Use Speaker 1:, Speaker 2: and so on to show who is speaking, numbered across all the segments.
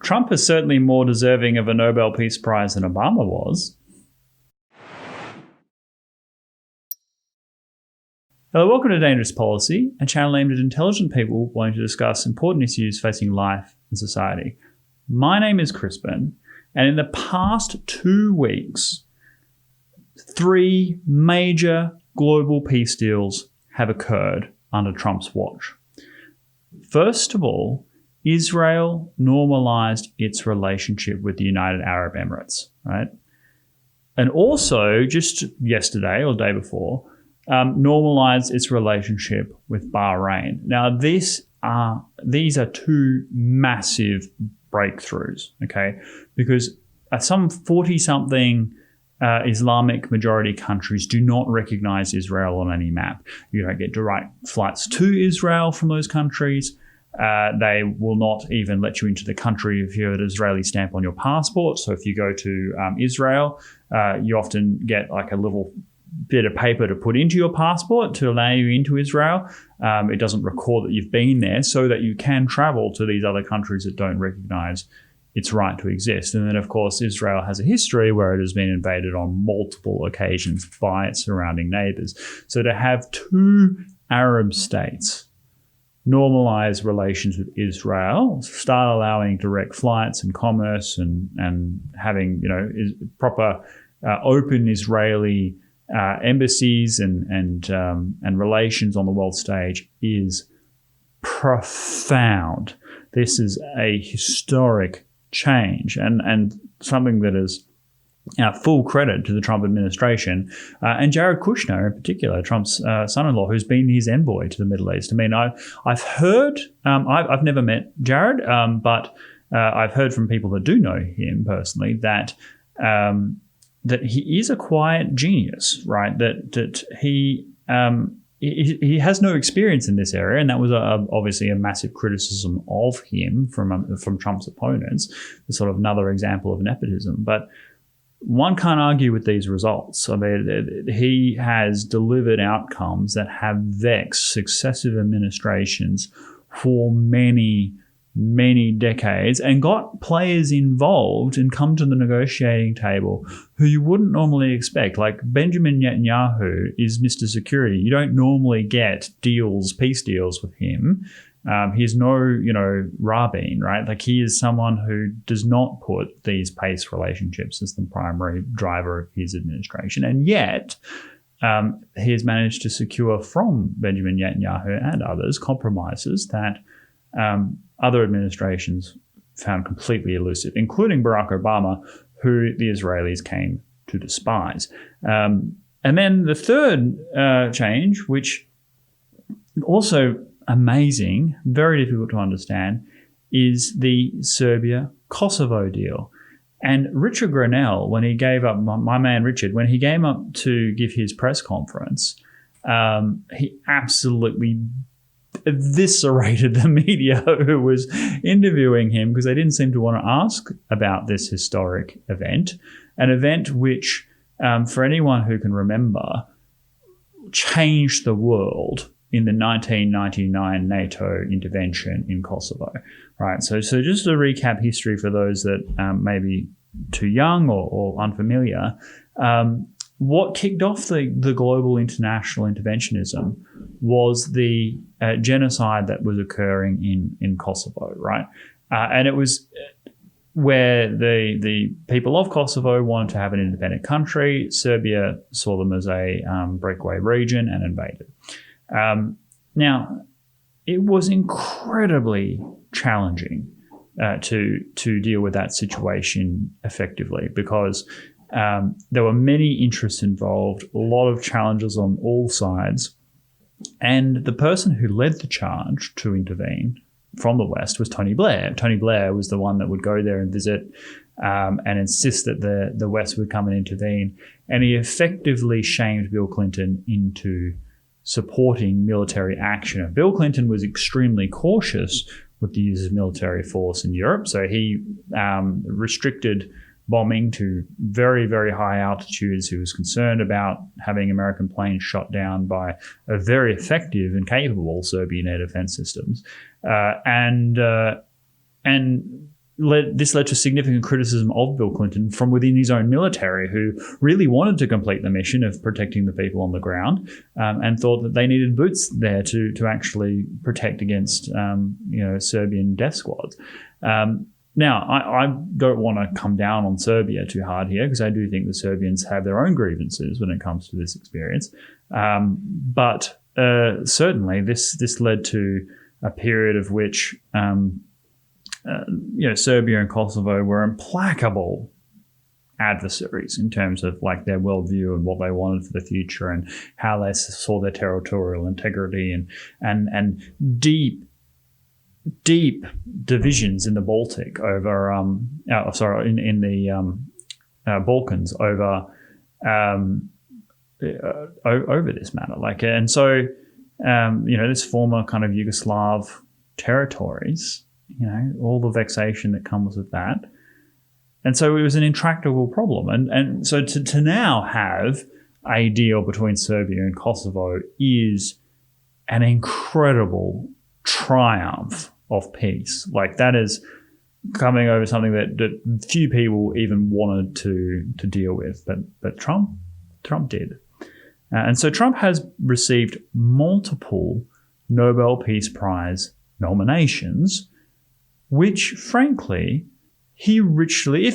Speaker 1: Trump is certainly more deserving of a Nobel Peace Prize than Obama was. Hello, welcome to Dangerous Policy, a channel aimed at intelligent people wanting to discuss important issues facing life and society. My name is Crispin, and in the past 2 weeks, 3 major global peace deals have occurred under Trump's watch. First of all, Israel normalised its relationship with the United Arab Emirates, right? And also, just yesterday or the day before, normalised its relationship with Bahrain. Now, these are 2 massive breakthroughs, okay? Because some 40-something Islamic majority countries do not recognise Israel on any map. You don't get direct flights to Israel from those countries. They will not even let you into the country if you have an Israeli stamp on your passport. So if you go to Israel, you often get like a little bit of paper to put into your passport to allow you into Israel. It doesn't record that you've been there so that you can travel to these other countries that don't recognize its right to exist. And then, of course, Israel has a history where it has been invaded on multiple occasions by its surrounding neighbors. So to have 2 Arab states normalize relations with Israel, start allowing direct flights and commerce and having, proper open Israeli embassies and relations on the world stage is profound. This is a historic change and something that is full credit to the Trump administration and Jared Kushner in particular, Trump's son-in-law, who's been his envoy to the Middle East. I mean, I've heard, I've never met Jared, but I've heard from people that do know him personally that he is a quiet genius, right? That he has no experience in this area, and that was obviously a massive criticism of him from Trump's opponents. It's sort of another example of nepotism, but one can't argue with these results. I mean, he has delivered outcomes that have vexed successive administrations for many decades and got players involved and come to the negotiating table who you wouldn't normally expect. Like Benjamin Netanyahu is Mr. Security. You don't normally get peace deals with him. He's no, Rabin, right? Like he is someone who does not put these peace relationships as the primary driver of his administration. And yet, he has managed to secure from Benjamin Netanyahu and others compromises that other administrations found completely elusive, including Barack Obama, who the Israelis came to despise. And then the third change, which also amazing, very difficult to understand, is the Serbia-Kosovo deal. And Richard Grenell, when he gave up, my man Richard, when he came up to give his press conference, he absolutely eviscerated the media who was interviewing him because they didn't seem to want to ask about this historic event, an event which, for anyone who can remember, changed the world in the 1999 NATO intervention in Kosovo, right? So just to recap history for those that may be too young or unfamiliar, what kicked off the global international interventionism was the genocide that was occurring in Kosovo, right? And it was where the people of Kosovo wanted to have an independent country. Serbia saw them as a breakaway region and invaded. Now, it was incredibly challenging to deal with that situation effectively because there were many interests involved, a lot of challenges on all sides. And the person who led the charge to intervene from the West was Tony Blair. Tony Blair was the one that would go there and visit and insist that the West would come and intervene. And he effectively shamed Bill Clinton into supporting military action. And Bill Clinton was extremely cautious with the use of military force in Europe. So he restricted bombing to very, very high altitudes. He was concerned about having American planes shot down by a very effective and capable Serbian air defense systems. And led to significant criticism of Bill Clinton from within his own military, who really wanted to complete the mission of protecting the people on the ground, and thought that they needed boots there to actually protect against Serbian death squads. Now, I don't want to come down on Serbia too hard here, because I do think the Serbians have their own grievances when it comes to this experience. But certainly this led to a period of which Serbia and Kosovo were implacable adversaries in terms of like their worldview and what they wanted for the future and how they saw their territorial integrity and deep divisions in the Baltic over in the Balkans over this matter. This former kind of Yugoslav territories, all the vexation that comes with that. And so it was an intractable problem. And so to now have a deal between Serbia and Kosovo is an incredible triumph of peace. Like, that is coming over something that few people even wanted to deal with. But Trump did. And so Trump has received multiple Nobel Peace Prize nominations, which, frankly, he richly,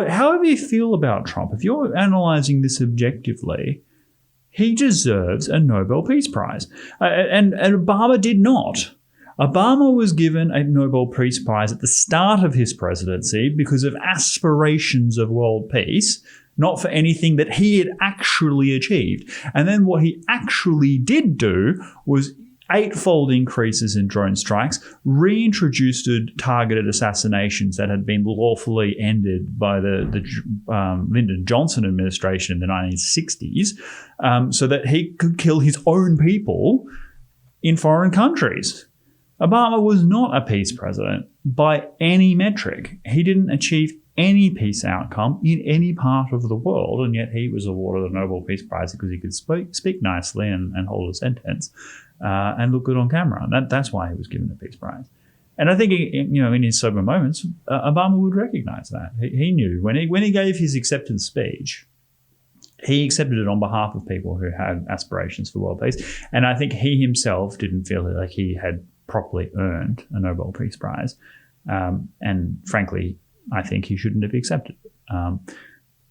Speaker 1: however you feel about Trump, if you're analysing this objectively, he deserves a Nobel Peace Prize. And Obama did not. Obama was given a Nobel Peace Prize at the start of his presidency because of aspirations of world peace, not for anything that he had actually achieved. And then what he actually did do was eightfold increases in drone strikes, reintroduced targeted assassinations that had been lawfully ended by the Lyndon Johnson administration in the 1960s, so that he could kill his own people in foreign countries. Obama was not a peace president by any metric. He didn't achieve any peace outcome in any part of the world, and yet he was awarded a Nobel Peace Prize because he could speak nicely and hold a sentence and look good on camera. And that's why he was given the Peace Prize. And I think, in his sober moments, Obama would recognize that. He knew when he gave his acceptance speech, he accepted it on behalf of people who had aspirations for world peace. And I think he himself didn't feel like he had properly earned a Nobel Peace Prize. And frankly, I think he shouldn't have accepted it.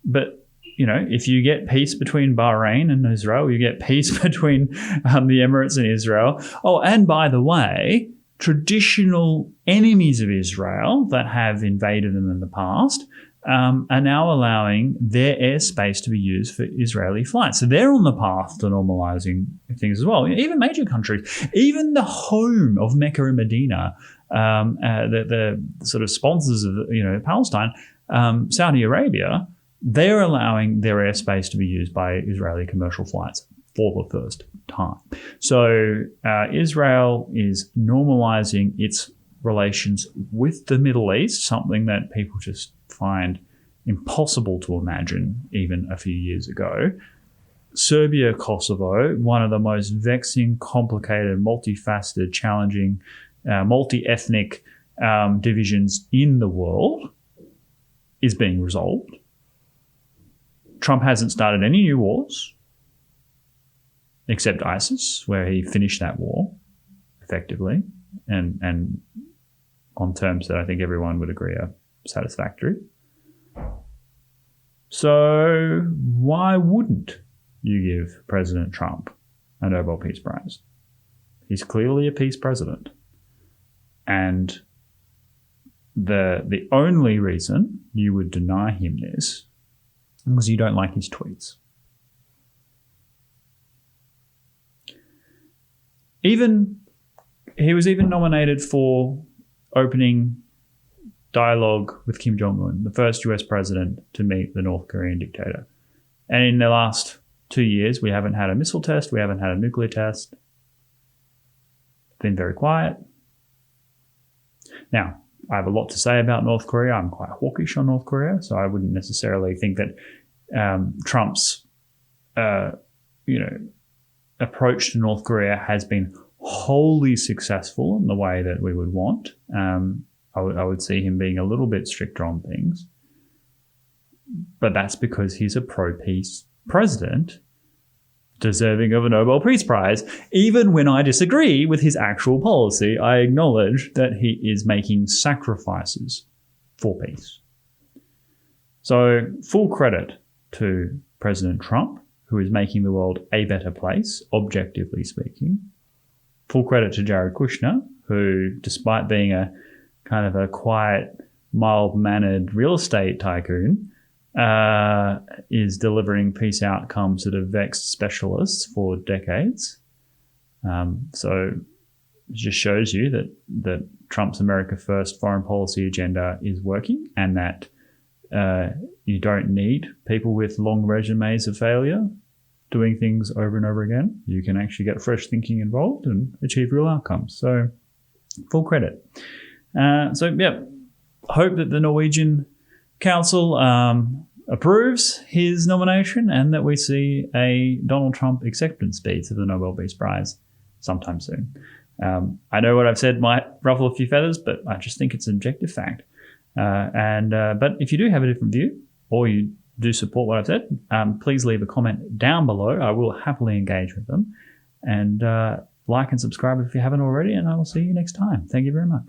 Speaker 1: But if you get peace between Bahrain and Israel, you get peace between the Emirates and Israel. Oh, and by the way, traditional enemies of Israel that have invaded them in the past are now allowing their airspace to be used for Israeli flights. So they're on the path to normalizing things as well. Even major countries, even the home of Mecca and Medina, the sort of sponsors of Palestine, Saudi Arabia, they're allowing their airspace to be used by Israeli commercial flights for the first time. So Israel is normalizing its relations with the Middle East, something that people just find impossible to imagine even a few years ago. Serbia, Kosovo, one of the most vexing, complicated, multifaceted, challenging, multi-ethnic divisions in the world, is being resolved. Trump hasn't started any new wars, except ISIS, where he finished that war effectively and on terms that I think everyone would agree are satisfactory. So why wouldn't you give President Trump a Nobel Peace Prize? He's clearly a peace president. And the only reason you would deny him this is because you don't like his tweets. He was even nominated for opening dialogue with Kim Jong-un, the first US president to meet the North Korean dictator. And in the last 2 years, we haven't had a missile test, we haven't had a nuclear test. It's been very quiet. Now, I have a lot to say about North Korea. I'm quite hawkish on North Korea, so I wouldn't necessarily think that Trump's approach to North Korea has been wholly successful in the way that we would want. I would see him being a little bit stricter on things. But that's because he's a pro-peace president deserving of a Nobel Peace Prize. Even when I disagree with his actual policy, I acknowledge that he is making sacrifices for peace. So full credit to President Trump, who is making the world a better place, objectively speaking. Full credit to Jared Kushner, who, despite being a kind of a quiet, mild-mannered real estate tycoon, is delivering peace outcomes that have vexed specialists for decades. So it just shows you that Trump's America First foreign policy agenda is working, and that you don't need people with long resumes of failure doing things over and over again. You can actually get fresh thinking involved and achieve real outcomes. So full credit. Hope that the Norwegian Council approves his nomination and that we see a Donald Trump acceptance speech of the Nobel Peace Prize sometime soon. I know what I've said might ruffle a few feathers, but I just think it's an objective fact. But if you do have a different view, or you do support what I've said, please leave a comment down below. I will happily engage with them. And like and subscribe if you haven't already, and I will see you next time. Thank you very much.